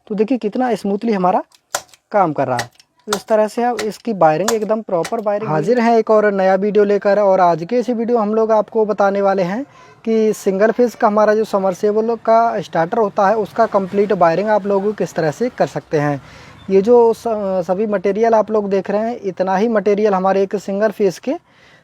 तो देखिए कितना स्मूथली हमारा काम कर रहा है। तो इस तरह से अब इसकी वायरिंग एकदम प्रॉपर वायरिंग हाजिर है एक और नया वीडियो लेकर। और आज के इस वीडियो हम लोग आपको बताने वाले हैं कि सिंगल फेज़ का हमारा जो समरसेबल का स्टार्टर होता है उसका कंप्लीट वायरिंग आप लोग किस तरह से कर सकते हैं। ये जो सभी मटेरियल आप लोग देख रहे हैं, इतना ही मटेरियल हमारे एक सिंगल फेज़ के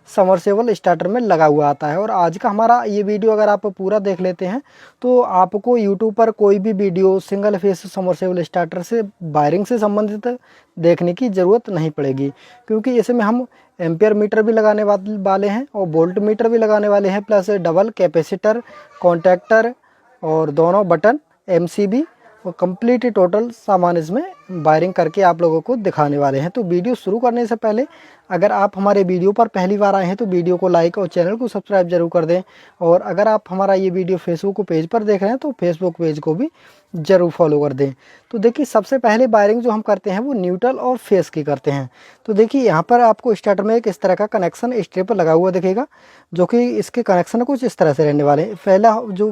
समरसेबल स्टार्टर में लगा हुआ आता है। और आज का हमारा ये वीडियो अगर आप पूरा देख लेते हैं तो आपको यूट्यूब पर कोई भी video single phase submersible starter से वायरिंग से संबंधित देखने की ज़रूरत नहीं पड़ेगी, क्योंकि इसमें हम एम्पियर मीटर भी लगाने वाले हैं और वोल्ट मीटर भी लगाने वाले हैं, प्लस डबल कैपेसिटर, कॉन्टैक्टर और दोनों बटन, एमसीबी और कंप्लीट टोटल सामान इसमें वायरिंग करके आप लोगों को दिखाने वाले हैं। तो वीडियो शुरू करने से पहले अगर आप हमारे वीडियो पर पहली बार आए हैं तो वीडियो को लाइक और चैनल को सब्सक्राइब जरूर कर दें। और अगर आप हमारा ये वीडियो फेसबुक पेज पर देख रहे हैं तो फेसबुक पेज को भी ज़रूर फॉलो कर दें। तो देखिए सबसे पहले वायरिंग जो हम करते हैं वो न्यूट्रल और फेस की करते हैं। तो देखिए यहाँ पर आपको स्टार्टर में एक इस तरह का कनेक्शन स्ट्रिप लगा हुआ दिखेगा, जो कि इसके कनेक्शन कुछ इस तरह से रहने वाले हैं। पहला जो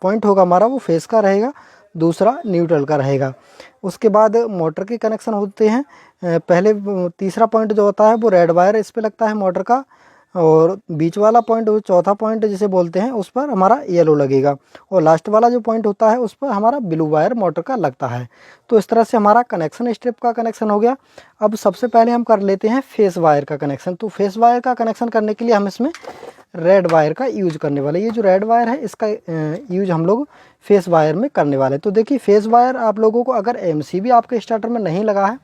पॉइंट होगा हमारा वो फेस का रहेगा, दूसरा न्यूट्रल का रहेगा। उसके बाद मोटर के कनेक्शन होते हैं। पहले तीसरा पॉइंट जो होता है वो रेड वायर इस पे लगता है मोटर का, और बीच वाला पॉइंट वो चौथा पॉइंट जिसे बोलते हैं उस पर हमारा येलो लगेगा, और लास्ट वाला जो पॉइंट होता है उस पर हमारा ब्लू वायर मोटर का लगता है। तो इस तरह से हमारा कनेक्शन स्ट्रिप का कनेक्शन हो गया। अब सबसे पहले हम कर लेते हैं फेस वायर का कनेक्शन। तो फेस वायर का कनेक्शन करने के लिए हम इसमें रेड वायर का यूज करने वाले। ये जो रेड वायर है इसका यूज हम लोग फेस वायर में करने वाले। तो देखिए फेस वायर आप लोगों को अगर एमसीबी आपके स्टार्टर में नहीं लगा है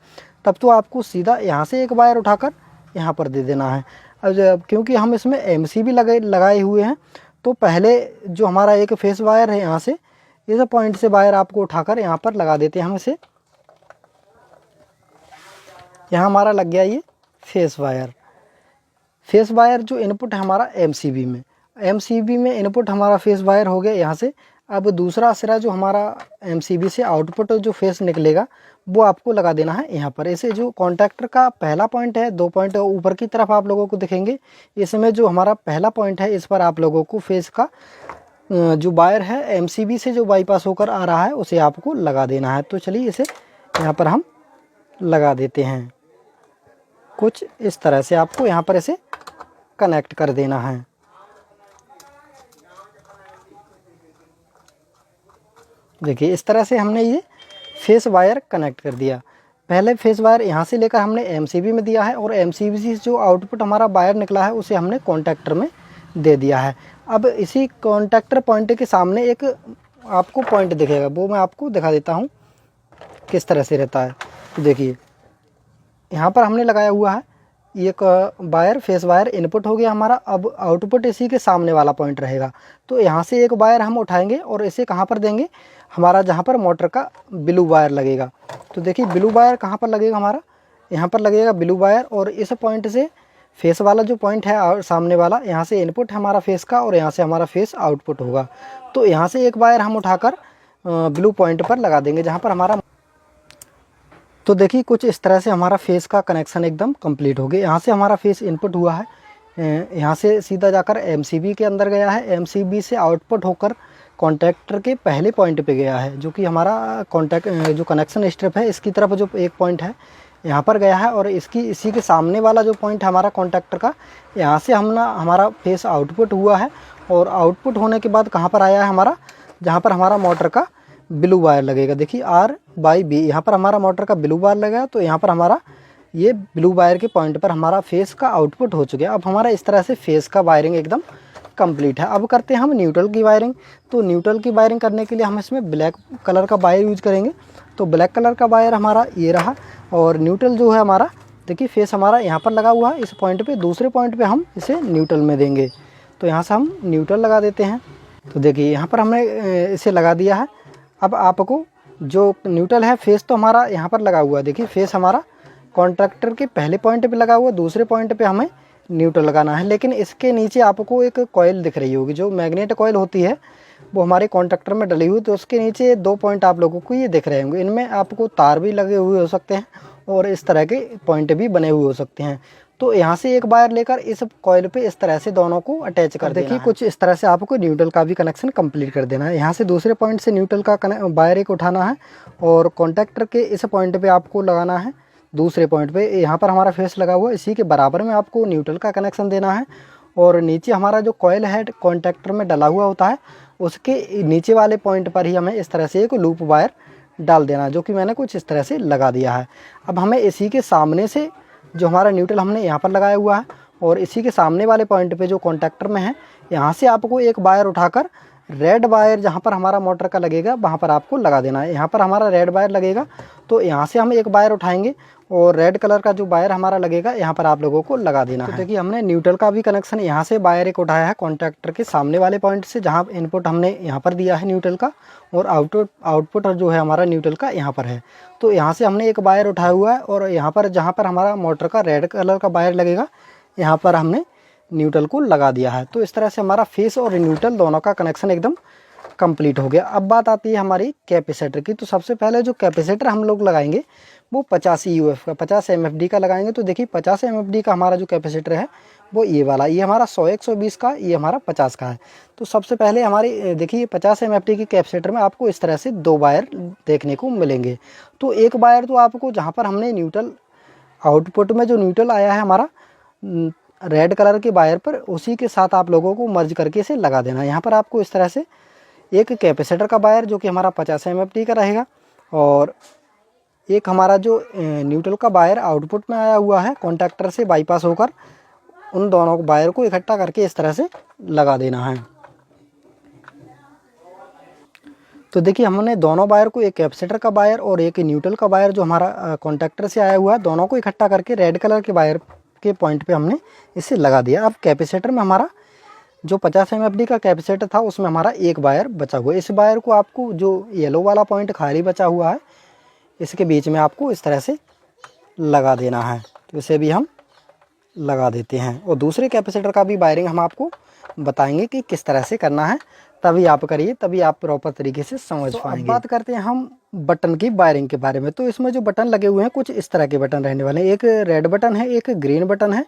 तब तो आपको सीधा यहाँ से एक वायर उठाकर यहाँ पर दे देना है। अब क्योंकि हम इसमें एमसीबी लगाए हुए हैं तो पहले जो हमारा एक फेस वायर है यहाँ से इस पॉइंट से वायर आपको उठाकर यहाँ पर लगा देते हैं हम इसे। यहाँ हमारा लग गया ये फेस वायर। फेस वायर जो इनपुट है हमारा एमसीबी में इनपुट हमारा फेस वायर हो गया यहाँ से। अब दूसरा सिरा जो हमारा एमसीबी से आउटपुट जो फेस निकलेगा वो आपको लगा देना है यहाँ पर। इसे जो कॉन्टैक्टर का पहला पॉइंट है, 2 पॉइंट ऊपर की तरफ आप लोगों को दिखेंगे, इसमें जो हमारा पहला पॉइंट है इस पर आप लोगों को फेस का जो वायर है एमसीबी से जो बाईपास होकर आ रहा है उसे आपको लगा देना है। तो चलिए इसे यहाँ पर हम लगा देते हैं। कुछ इस तरह से आपको यहाँ पर इसे कनेक्ट कर देना है। देखिए इस तरह से हमने ये फेस वायर कनेक्ट कर दिया। पहले फेस वायर यहाँ से लेकर हमने एमसीबी में दिया है और एमसीबी से जो आउटपुट हमारा वायर निकला है उसे हमने कॉन्टैक्टर में दे दिया है। अब इसी कॉन्टैक्टर पॉइंट के सामने एक आपको पॉइंट दिखेगा, वो मैं आपको दिखा देता हूँ किस तरह से रहता है। तो देखिए यहाँ पर हमने लगाया हुआ है एक वायर, फेस वायर इनपुट हो गया हमारा। अब आउटपुट इसी के सामने वाला पॉइंट रहेगा। तो यहाँ से एक वायर हम उठाएंगे और इसे कहाँ पर देंगे, हमारा जहाँ पर मोटर का ब्लू वायर लगेगा। तो देखिए ब्लू वायर कहाँ पर लगेगा, हमारा यहाँ पर लगेगा ब्लू वायर। और इस पॉइंट से फेस वाला जो पॉइंट है और सामने वाला, यहाँ से इनपुट है हमारा फेस का और यहाँ से हमारा फेस आउटपुट होगा। तो यहाँ से एक वायर हम उठाकर ब्लू पॉइंट पर लगा देंगे जहाँ पर हमारा। तो देखिए कुछ इस तरह से हमारा फेस का कनेक्शन एकदम कंप्लीट हो गया। यहाँ से हमारा फेस इनपुट हुआ है, यहाँ से सीधा जाकर एमसीबी के अंदर गया है, एमसीबी से आउटपुट होकर कॉन्टैक्टर के पहले पॉइंट पे गया है, जो कि हमारा जो कनेक्शन स्ट्रिप है इसकी तरफ जो एक पॉइंट है यहाँ पर गया है। और इसी के सामने वाला जो पॉइंट है हमारा कॉन्टैक्टर का, यहाँ से हमारा फेस आउटपुट हुआ है। और आउटपुट होने के बाद कहाँ पर आया है हमारा, जहाँ पर हमारा मोटर का ब्लू वायर लगेगा। देखिए R/B यहाँ पर हमारा मोटर का ब्लू वायर लगेगा। तो यहाँ पर हमारा ये ब्लू वायर के पॉइंट पर हमारा फेस का आउटपुट हो चुका है। अब हमारा इस तरह से फेस का वायरिंग एकदम कंप्लीट है। अब करते हैं हम न्यूट्रल की वायरिंग। तो न्यूट्रल की वायरिंग करने के लिए हम इसमें ब्लैक कलर का वायर यूज करेंगे। तो ब्लैक कलर का वायर हमारा ये रहा। और न्यूट्रल जो है हमारा, देखिए फेस हमारा यहाँ पर लगा हुआ है इस पॉइंट पे, दूसरे पॉइंट पे हम इसे न्यूट्रल में देंगे। तो यहाँ से हम न्यूट्रल लगा देते हैं। तो देखिए यहाँ पर हमने इसे लगा दिया है। अब आपको जो न्यूट्रल है, फेस तो हमारा यहाँ पर लगा हुआ है, देखिए फेस हमारा कॉन्ट्रैक्टर के पहले पॉइंट पे लगा हुआ, दूसरे पॉइंट पे हमें न्यूट्रल लगाना है। लेकिन इसके नीचे आपको एक कॉइल दिख रही होगी, जो मैग्नेट कॉइल होती है वो हमारे कॉन्ट्रैक्टर में डली हुई। तो उसके नीचे 2 पॉइंट आप लोगों को ये दिख रहे होंगे। इनमें आपको तार भी लगे हुए हो सकते हैं और इस तरह के पॉइंट भी बने हुए हो सकते हैं। तो यहाँ से एक वायर लेकर इस कॉइल पे इस तरह से दोनों को अटैच कर देना है। देखिए कुछ इस तरह से आपको न्यूट्रल का भी कनेक्शन कंप्लीट कर देना है। यहाँ से दूसरे पॉइंट से न्यूट्रल का वायर एक उठाना है और कॉन्टैक्टर के इस पॉइंट पे आपको लगाना है। दूसरे पॉइंट पे यहाँ पर हमारा फेस लगा हुआ है, इसी के बराबर में आपको न्यूट्रल का कनेक्शन देना है। और नीचे हमारा जो कॉइल है कॉन्टैक्टर में डला हुआ होता है, उसके नीचे वाले पॉइंट पर ही हमें इस तरह से एक लूप वायर डाल देना है, जो कि मैंने कुछ इस तरह से लगा दिया है। अब हमें इसी के सामने से जो हमारा न्यूट्रल हमने यहाँ पर लगाया हुआ है और इसी के सामने वाले पॉइंट पे जो कॉन्टैक्टर में है, यहाँ से आपको एक वायर उठाकर रेड वायर जहाँ पर हमारा मोटर का लगेगा वहाँ पर आपको लगा देना है। यहाँ पर हमारा रेड वायर लगेगा, तो यहाँ से हम एक वायर उठाएंगे और रेड कलर का जो वायर हमारा लगेगा यहाँ पर आप लोगों को लगा देना है। तो देखिए हमने न्यूट्रल का भी कनेक्शन यहाँ से वायर एक उठाया है कॉन्टैक्टर के सामने वाले पॉइंट से, जहाँ इनपुट हमने यहाँ पर दिया है न्यूट्रल का, और आउटपुट जो है हमारा न्यूट्रल का यहाँ पर है। तो यहाँ से हमने एक वायर उठाया हुआ है और यहाँ पर जहाँ पर हमारा मोटर का रेड कलर का वायर लगेगा यहाँ पर हमने न्यूट्रल को लगा दिया है। तो इस तरह से हमारा फेस और न्यूट्रल दोनों का कनेक्शन एकदम कंप्लीट हो गया। अब बात आती है हमारी कैपेसिटर की। तो सबसे पहले जो कैपेसिटर हम लोग लगाएंगे वो 50 EUF का 50 MFD का लगाएंगे। तो देखिए 50 MFD का हमारा जो कैपेसिटर है वो ये वाला, ये हमारा 100-120 का, ये हमारा 50 का है। तो सबसे पहले हमारी देखिए 50 MFD की कैपेसिटर में आपको इस तरह से दो वायर देखने को मिलेंगे। तो एक वायर तो आपको जहाँ पर हमने न्यूट्रल आउटपुट में जो न्यूट्रल आया है हमारा रेड कलर के वायर पर, उसी के साथ आप लोगों को मर्ज करके इसे लगा देना है। यहाँ पर आपको इस तरह से एक कैपेसिटर का वायर जो कि हमारा 50 MFD का रहेगा और एक हमारा जो न्यूट्रल का वायर आउटपुट में आया हुआ है कॉन्टैक्टर से बाईपास होकर, उन दोनों वायर को इकट्ठा करके इस तरह से लगा देना है। तो देखिए हमने दोनों वायर को, एक कैपेसिटर का वायर और एक न्यूट्रल का वायर जो हमारा कॉन्टैक्टर से आया हुआ है, दोनों को इकट्ठा करके रेड कलर के वायर के पॉइंट पे हमने इसे लगा दिया। अब कैपेसिटर में हमारा जो 50 MFD का कैपेसिटर था उसमें हमारा एक वायर बचा हुआ है। इस वायर को आपको जो येलो वाला पॉइंट खाली बचा हुआ है इसके बीच में आपको इस तरह से लगा देना है। तो इसे भी हम लगा देते हैं और दूसरे कैपेसिटर का भी वायरिंग हम आपको बताएंगे कि किस तरह से करना है, तभी आप करिए, तभी आप प्रॉपर तरीके से समझ पाएंगे। अब बात करते हैं हम बटन की वायरिंग के बारे में। तो इसमें जो बटन लगे हुए हैं कुछ इस तरह के बटन रहने वाले हैं, एक रेड बटन है, एक ग्रीन बटन है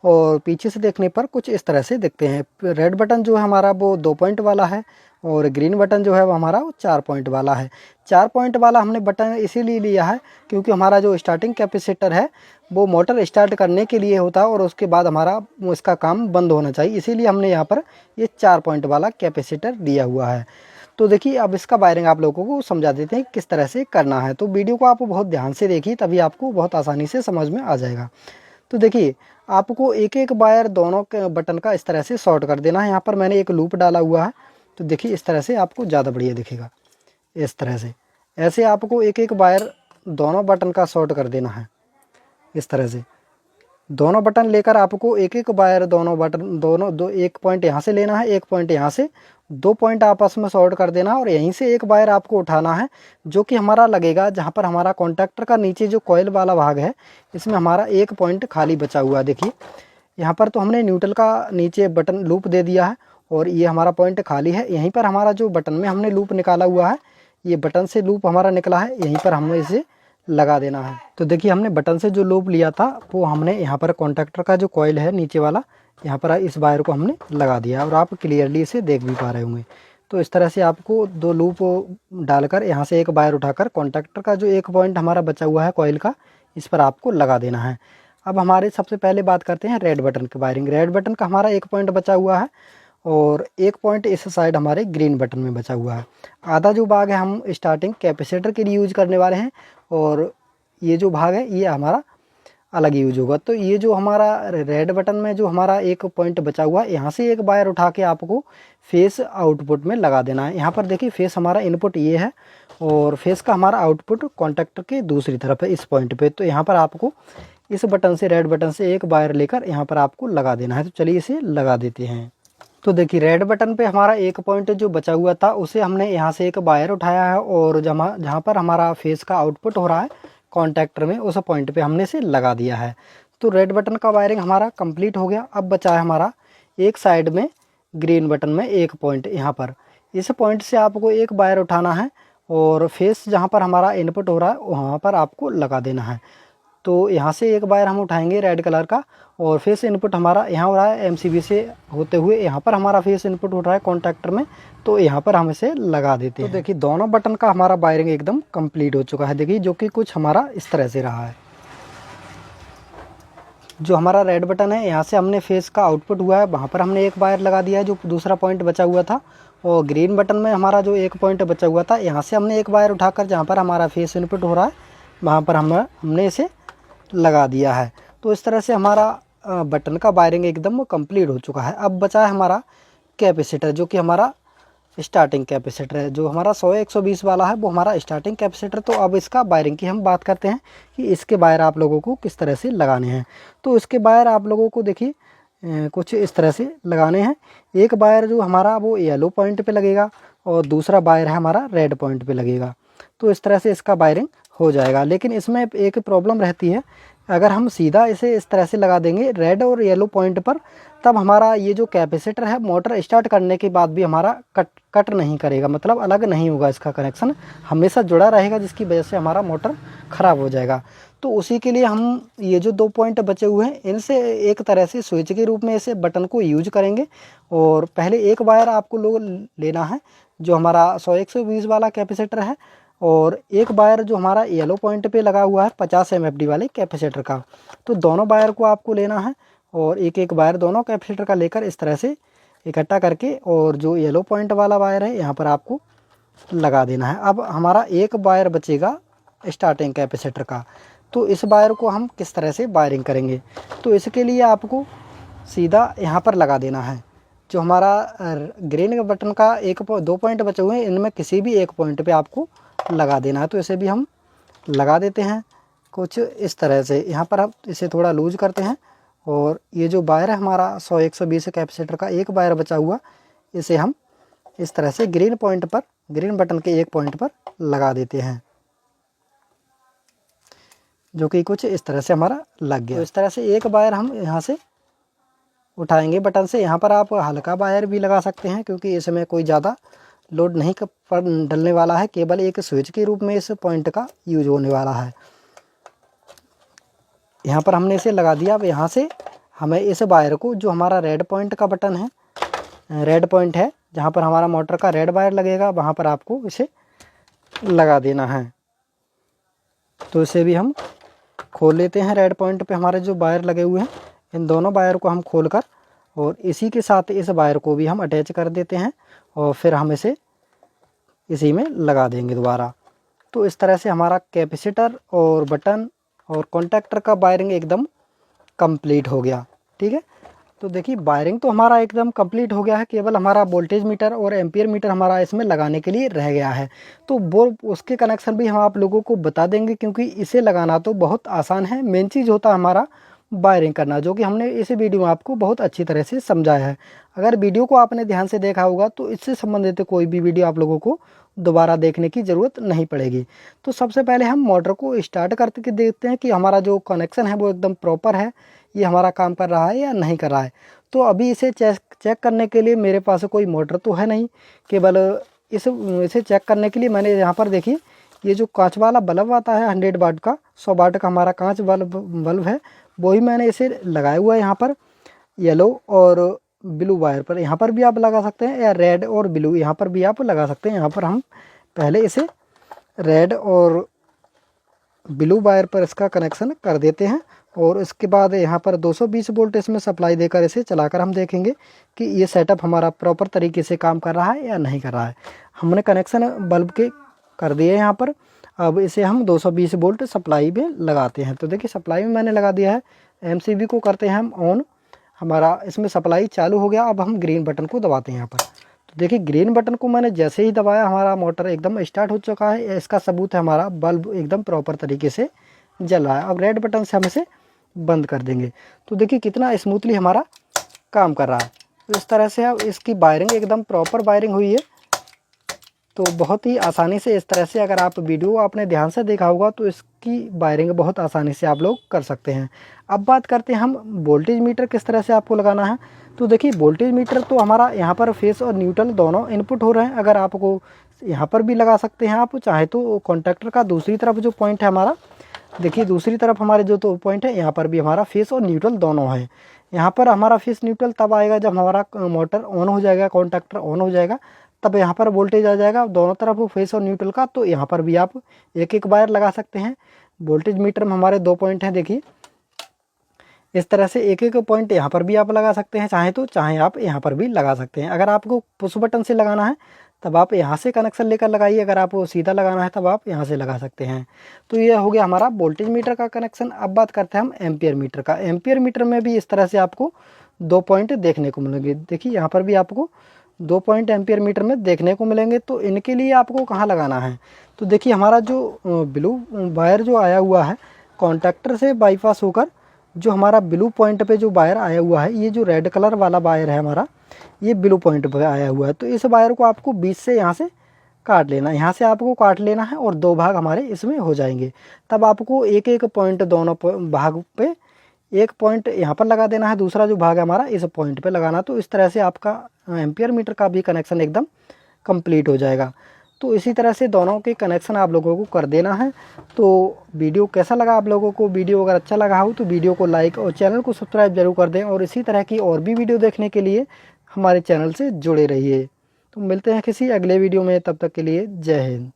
और पीछे से देखने पर कुछ इस तरह से दिखते हैं। रेड बटन जो है हमारा वो 2 पॉइंट वाला है और ग्रीन बटन जो है वो हमारा 4 पॉइंट वाला है। 4 पॉइंट वाला हमने बटन इसीलिए लिया है क्योंकि हमारा जो स्टार्टिंग कैपेसिटर है वो मोटर स्टार्ट करने के लिए होता है और उसके बाद हमारा इसका काम बंद होना चाहिए, इसीलिए हमने यहाँ पर ये 4 पॉइंट वाला कैपेसिटर दिया हुआ है। तो देखिए अब इसका वायरिंग आप लोगों को समझा देते हैं किस तरह से करना है। तो वीडियो को आप बहुत ध्यान से देखिए, तभी आपको बहुत आसानी से समझ में आ जाएगा। तो देखिए आपको एक एक वायर दोनों के बटन का इस तरह से शॉर्ट कर देना है। यहाँ पर मैंने एक लूप डाला हुआ है, तो देखिए इस तरह से आपको ज़्यादा बढ़िया दिखेगा। इस तरह से ऐसे आपको एक एक वायर दोनों बटन का शॉर्ट कर देना है। इस तरह से दोनों बटन लेकर आपको एक एक वायर दोनों बटन दो एक पॉइंट यहाँ से लेना है, एक पॉइंट यहाँ से, 2 पॉइंट आपस में शॉर्ट कर देना और यहीं से एक वायर आपको उठाना है जो कि हमारा लगेगा जहाँ पर हमारा कॉन्टैक्टर का नीचे जो कॉइल वाला भाग है इसमें हमारा एक पॉइंट खाली बचा हुआ है। देखिए यहाँ पर तो हमने न्यूट्रल का नीचे बटन लूप दे दिया है और ये हमारा पॉइंट खाली है। यहीं पर हमारा जो बटन में हमने लूप निकाला हुआ है, ये बटन से लूप हमारा निकला है, यहीं पर हमें इसे लगा देना है। तो देखिए हमने बटन से जो लूप लिया था वो हमने यहाँ पर कॉन्टैक्टर का जो कॉइल है नीचे वाला, यहाँ पर इस वायर को हमने लगा दिया और आप क्लियरली इसे देख भी पा रहे होंगे। तो इस तरह से आपको 2 लूप डालकर यहाँ से एक वायर उठाकर कॉन्टैक्टर का जो एक पॉइंट हमारा बचा हुआ है कॉइल का, इस पर आपको लगा देना है। अब हमारे सबसे पहले बात करते हैं रेड बटन की वायरिंग। रेड बटन का हमारा एक पॉइंट बचा हुआ है और एक पॉइंट इस साइड हमारे ग्रीन बटन में बचा हुआ है। आधा जो भाग है हम स्टार्टिंग कैपेसिटर के लिए यूज करने वाले हैं और ये जो भाग है ये हमारा अलग यूज होगा। तो ये जो हमारा रेड बटन में जो हमारा एक पॉइंट बचा हुआ है, यहाँ से एक वायर उठा के आपको फेस आउटपुट में लगा देना है। यहाँ पर देखिए फेस हमारा इनपुट ये है और फेस का हमारा आउटपुट कॉन्टैक्टर के दूसरी तरफ है इस पॉइंट पे। तो यहाँ पर आपको इस बटन से, रेड बटन से एक वायर लेकर यहाँ पर आपको लगा देना है। तो चलिए इसे लगा देते हैं। तो देखिए रेड बटन पे हमारा एक पॉइंट जो बचा हुआ था उसे हमने यहाँ से एक वायर उठाया है और जहाँ पर हमारा फेस का आउटपुट हो रहा है कॉन्टैक्टर में, उस पॉइंट पे हमने इसे लगा दिया है। तो रेड बटन का वायरिंग हमारा कंप्लीट हो गया। अब बचा है हमारा एक साइड में ग्रीन बटन में एक पॉइंट, यहाँ पर इस पॉइंट से आपको एक वायर उठाना है और फेस जहाँ पर हमारा इनपुट हो रहा है वहाँ पर आपको लगा देना है। तो यहाँ से एक वायर हम उठाएंगे रेड कलर का, और फेस इनपुट हमारा यहाँ हो रहा है एमसीबी से होते हुए यहाँ पर हमारा फेस इनपुट हो रहा है कॉन्टैक्टर में, तो यहाँ पर हम इसे लगा देते हैं। तो देखिए दोनों बटन का हमारा वायरिंग एकदम कंप्लीट हो चुका है। देखिए जो कि कुछ हमारा इस तरह से रहा है। जो हमारा रेड बटन है यहाँ से हमने फेस का आउटपुट हुआ है, वहाँ पर हमने एक वायर लगा दिया है जो दूसरा पॉइंट बचा हुआ था, और ग्रीन बटन में हमारा जो एक पॉइंट बचा हुआ था यहाँ से हमने एक वायर उठाकर जहाँ पर हमारा फेस इनपुट हो रहा है वहाँ पर हमने इसे लगा दिया है। तो इस तरह से हमारा बटन का वायरिंग एकदम कंप्लीट हो चुका है। अब बचा है हमारा कैपेसिटर, जो कि हमारा स्टार्टिंग कैपेसिटर है। जो हमारा 100-120 वाला है वो हमारा स्टार्टिंग कैपेसिटर। तो अब इसका वायरिंग की हम बात करते हैं कि इसके वायर आप लोगों को किस तरह से लगाने हैं। तो इसके वायर आप लोगों को देखिए कुछ इस तरह से लगाने हैं। एक वायर जो हमारा वो येलो पॉइंट पे लगेगा और दूसरा वायर है हमारा रेड पॉइंट पे लगेगा। तो इस तरह से इसका वायरिंग हो जाएगा। लेकिन इसमें एक प्रॉब्लम रहती है, अगर हम सीधा इसे इस तरह से लगा देंगे रेड और येलो पॉइंट पर, तब हमारा ये जो कैपेसिटर है मोटर स्टार्ट करने के बाद भी हमारा कट नहीं करेगा, मतलब अलग नहीं होगा। इसका कनेक्शन हमेशा जुड़ा रहेगा, जिसकी वजह से हमारा मोटर ख़राब हो जाएगा। तो उसी के लिए हम ये जो 2 पॉइंट बचे हुए हैं इनसे एक तरह से स्विच के रूप में इसे बटन को यूज करेंगे। और पहले एक वायर आपको लेना है जो हमारा 100-120 वाला कैपेसिटर है, और एक वायर जो हमारा येलो पॉइंट पे लगा हुआ है 50 MFD वाले कैपेसिटर का। तो दोनों वायर को आपको लेना है और एक एक वायर दोनों कैपेसिटर का लेकर इस तरह से इकट्ठा करके, और जो येलो पॉइंट वाला वायर है यहाँ पर आपको लगा देना है। अब हमारा एक वायर बचेगा स्टार्टिंग कैपेसिटर का। तो इस वायर को हम किस तरह से वायरिंग करेंगे, तो इसके लिए आपको सीधा यहाँ पर लगा देना है। जो हमारा ग्रीन बटन का 2 पॉइंट बचे हुए हैं इनमें किसी भी एक पॉइंट पे आपको लगा देना है। तो इसे भी हम लगा देते हैं कुछ इस तरह से। यहाँ पर हम इसे थोड़ा लूज करते हैं, और ये जो वायर है हमारा 100-120 कैपेसिटर का एक वायर बचा हुआ, इसे हम इस तरह से ग्रीन पॉइंट पर, ग्रीन बटन के एक पॉइंट पर लगा देते हैं, जो कि कुछ इस तरह से हमारा लग गया। तो इस तरह से एक वायर हम यहाँ से उठाएंगे बटन से। यहाँ पर आप हल्का वायर भी लगा सकते हैं, क्योंकि इसमें कोई ज़्यादा लोड नहीं डलने वाला है, केवल एक स्विच के रूप में इस पॉइंट का यूज होने वाला है। यहाँ पर हमने इसे लगा दिया। अब यहाँ से हमें इस वायर को, जो हमारा रेड पॉइंट का बटन है, रेड पॉइंट है जहाँ पर हमारा मोटर का रेड वायर लगेगा, वहाँ पर आपको इसे लगा देना है। तो इसे भी हम खोल लेते हैं। रेड पॉइंट पे हमारे जो वायर लगे हुए हैं इन दोनों वायर को हम खोलकर, और इसी के साथ इस वायर को भी हम अटैच कर देते हैं, और फिर हम इसे इसी में लगा देंगे दोबारा। तो इस तरह से हमारा कैपेसिटर और बटन और कॉन्टैक्टर का वायरिंग एकदम कंप्लीट हो गया। ठीक है, तो देखिए वायरिंग तो हमारा एकदम कंप्लीट हो गया है, केवल हमारा वोल्टेज मीटर और एम्पियर मीटर हमारा इसमें लगाने के लिए रह गया है। तो वो उसके कनेक्शन भी हम आप लोगों को बता देंगे, क्योंकि इसे लगाना तो बहुत आसान है। मेन चीज़ होता है हमारा वायरिंग करना, जो कि हमने इस वीडियो में आपको बहुत अच्छी तरह से समझाया है। अगर वीडियो को आपने ध्यान से देखा होगा तो इससे संबंधित कोई भी वीडियो आप लोगों को दोबारा देखने की ज़रूरत नहीं पड़ेगी। तो सबसे पहले हम मोटर को स्टार्ट करके देखते हैं कि हमारा जो कनेक्शन है वो एकदम प्रॉपर है, ये हमारा काम कर रहा है या नहीं कर रहा है। तो अभी इसे चेक करने के लिए मेरे पास कोई मोटर तो है नहीं, केवल इसे चेक करने के लिए मैंने यहाँ पर देखिए ये जो कांच वाला बल्ब आता है 100 वाट का, 100 वाट का हमारा कांच बल्ब है, वही मैंने इसे लगाया हुआ है यहाँ पर येलो और ब्लू वायर पर। यहाँ पर भी आप लगा सकते हैं, या रेड और ब्लू यहाँ पर भी आप लगा सकते हैं। यहाँ पर हम पहले इसे रेड और ब्लू वायर पर इसका कनेक्शन कर देते हैं, और इसके बाद यहाँ पर 220 वोल्ट इसमें सप्लाई देकर इसे चलाकर हम देखेंगे कि ये सेटअप हमारा प्रॉपर तरीके से काम कर रहा है या नहीं कर रहा है। हमने कनेक्शन बल्ब के कर दिए यहाँ पर। अब इसे हम 220 वोल्ट सप्लाई में लगाते हैं। तो देखिए सप्लाई में मैंने लगा दिया है। एमसीबी को करते हैं हम ऑन, हमारा इसमें सप्लाई चालू हो गया। अब हम ग्रीन बटन को दबाते हैं यहाँ पर। तो देखिए ग्रीन बटन को मैंने जैसे ही दबाया हमारा मोटर एकदम स्टार्ट हो चुका है। इसका सबूत है हमारा बल्ब एकदम प्रॉपर तरीके से जल रहा है। अब रेड बटन से हम इसे बंद कर देंगे। तो देखिए कितना स्मूथली हमारा काम कर रहा है। तो इस तरह से अब इसकी वायरिंग एकदम प्रॉपर वायरिंग हुई है। तो बहुत ही आसानी से इस तरह से, अगर आप वीडियो आपने ध्यान से देखा होगा तो इसकी वायरिंग बहुत आसानी से आप लोग कर सकते हैं। अब बात करते हैं हम वोल्टेज मीटर किस तरह से आपको लगाना है। तो देखिए वोल्टेज मीटर तो हमारा यहाँ पर फेस और न्यूट्रल दोनों इनपुट हो रहे हैं। अगर आपको यहाँ पर भी लगा सकते हैं, आप चाहे तो कॉन्टैक्टर का दूसरी तरफ जो पॉइंट है हमारा देखिए दूसरी तरफ हमारे जो 2 पॉइंट है, यहाँ पर भी हमारा फेस और न्यूट्रल दोनों है। यहाँ पर हमारा फेस न्यूट्रल तब आएगा जब हमारा मोटर ऑन हो जाएगा, कॉन्टैक्टर ऑन हो जाएगा, तब यहाँ पर वोल्टेज आ जाएगा दोनों तरफ फेस और न्यूट्रल का। तो यहाँ पर भी आप एक एक वायर लगा सकते हैं। वोल्टेज मीटर में हमारे 2 पॉइंट हैं, देखिए इस तरह से एक एक पॉइंट यहाँ पर भी आप लगा सकते हैं चाहे तो, चाहे आप यहाँ पर भी लगा सकते हैं। अगर आपको पुश बटन से लगाना है तब आप यहाँ से कनेक्शन लेकर लगाइए, अगर आपको सीधा लगाना है तब आप यहाँ से लगा सकते हैं। तो ये हो गया हमारा वोल्टेज मीटर का कनेक्शन। अब बात करते हैं हम एम्पियर मीटर का। एम्पियर मीटर में भी इस तरह से आपको 2 पॉइंट देखने को मिलेंगे। देखिए यहाँ पर भी आपको 2 पॉइंट एम्पियर मीटर में देखने को मिलेंगे। तो इनके लिए आपको कहाँ लगाना है, तो देखिए हमारा जो ब्लू वायर जो आया हुआ है कॉन्टैक्टर से बाईपास होकर, जो हमारा ब्लू पॉइंट पे जो वायर आया हुआ है, ये जो रेड कलर वाला वायर है हमारा, ये ब्लू पॉइंट पे आया हुआ है। तो इस वायर को आपको बीच से यहाँ से काट लेना है, यहाँ से आपको काट लेना है और 2 भाग हमारे इसमें हो जाएंगे। तब आपको एक एक पॉइंट दोनों भाग पे, एक पॉइंट यहाँ पर लगा देना है, दूसरा जो भाग है हमारा इस पॉइंट पे लगाना। तो इस तरह से आपका एम्पियर मीटर का भी कनेक्शन एकदम कंप्लीट हो जाएगा। तो इसी तरह से दोनों के कनेक्शन आप लोगों को कर देना है। तो वीडियो कैसा लगा आप लोगों को? वीडियो अगर अच्छा लगा हो तो वीडियो को लाइक और चैनल को सब्सक्राइब जरूर कर दें, और इसी तरह की और भी वीडियो देखने के लिए हमारे चैनल से जुड़े रहिए। तो मिलते हैं किसी अगले वीडियो में, तब तक के लिए जय हिंद।